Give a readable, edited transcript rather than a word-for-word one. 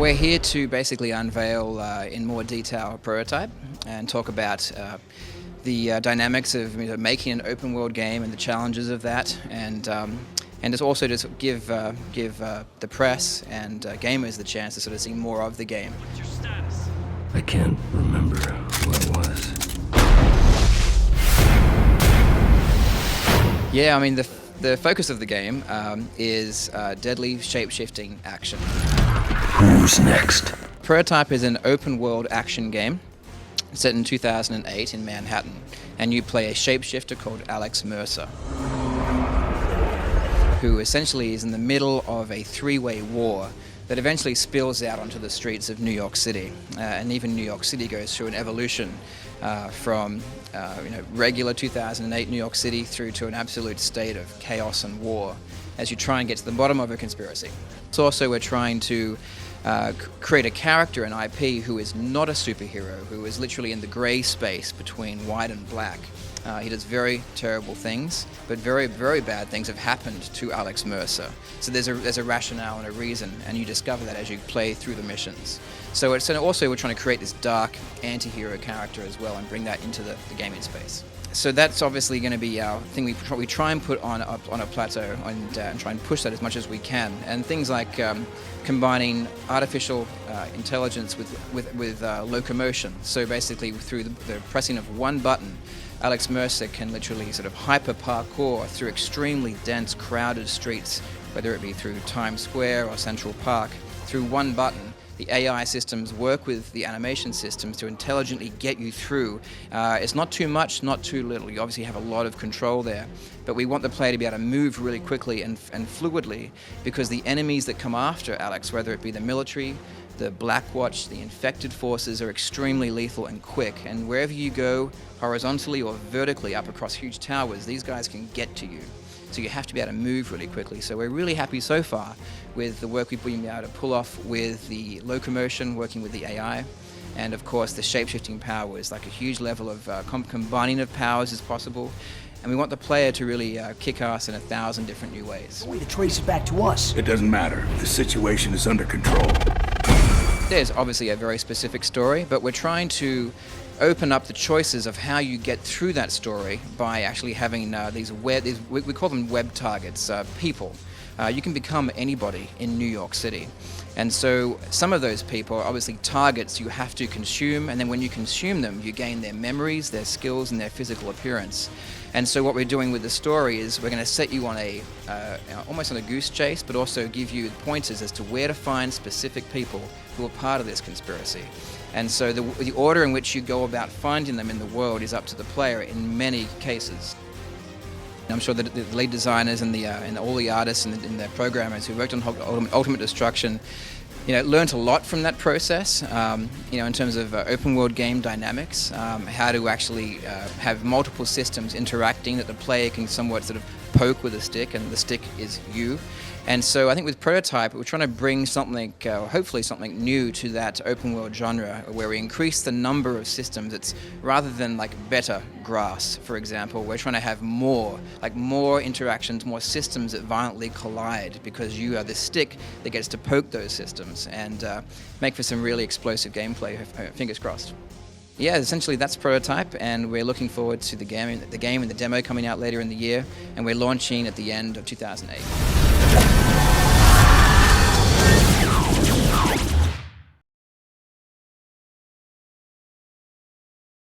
We're here to basically unveil in more detail a prototype and talk about the dynamics of making an open world game and the challenges of that, and just also just give the press and gamers the chance to sort of see more of the game. What's your status? I can't remember who I was. Yeah, I mean the focus of the game is deadly shape-shifting action. Who's next? Prototype is an open world action game set in 2008 in Manhattan, and you play a shapeshifter called Alex Mercer, who essentially is in the middle of a three-way war that eventually spills out onto the streets of New York City. And even New York City goes through an evolution from regular 2008 New York City through to an absolute state of chaos and war as you try and get to the bottom of a conspiracy. It's also we're trying to create a character, an IP, who is not a superhero, who is literally in the gray space between white and black. He does very terrible things, but very, very bad things have happened to Alex Mercer. So there's a rationale and a reason, and you discover that as you play through the missions. So it's also we're trying to create this dark anti-hero character as well and bring that into the gaming space. So that's obviously going to be our thing. We try and put on a plateau and try and push that as much as we can. And things like combining artificial intelligence with locomotion. So basically, through the pressing of one button, Alex Mercer can literally sort of hyper parkour through extremely dense, crowded streets, whether it be through Times Square or Central Park, through one button. The AI systems work with the animation systems to intelligently get you through. It's not too much, not too little. You obviously have a lot of control there, but we want the player to be able to move really quickly and fluidly, because the enemies that come after Alex, whether it be the military, the Black Watch, the infected forces, are extremely lethal and quick, and wherever you go, horizontally or vertically up across huge towers, these guys can get to you. So you have to be able to move really quickly. So we're really happy so far with the work we've been able to pull off with the locomotion, working with the AI, and of course the shape-shifting powers, like a huge level of combining of powers is possible. And we want the player to really kick ass in 1,000 different new ways. A way to trace it back to us. It doesn't matter. The situation is under control. There's obviously a very specific story, but we're trying to open up the choices of how you get through that story by actually having we call them web targets, people. You can become anybody in New York City. And so some of those people are obviously targets you have to consume, and then when you consume them, you gain their memories, their skills, and their physical appearance. And so what we're doing with the story is we're going to set you on almost on a goose chase, but also give you pointers as to where to find specific people who are part of this conspiracy. And so the order in which you go about finding them in the world is up to the player in many cases. I'm sure that the lead designers and all the artists and the programmers who worked on Ultimate Destruction, learned a lot from that process. In terms of open world game dynamics, how to actually have multiple systems interacting that the player can somewhat sort of poke with a stick, and the stick is you. And so I think with Prototype, we're trying to bring something, hopefully something new to that open world genre, where we increase the number of systems. It's rather than like better grass, for example, we're trying to have more interactions, more systems that violently collide, because you are the stick that gets to poke those systems and make for some really explosive gameplay, fingers crossed. Yeah, essentially that's Prototype, and we're looking forward to the game and the demo coming out later in the year, and we're launching at the end of 2008.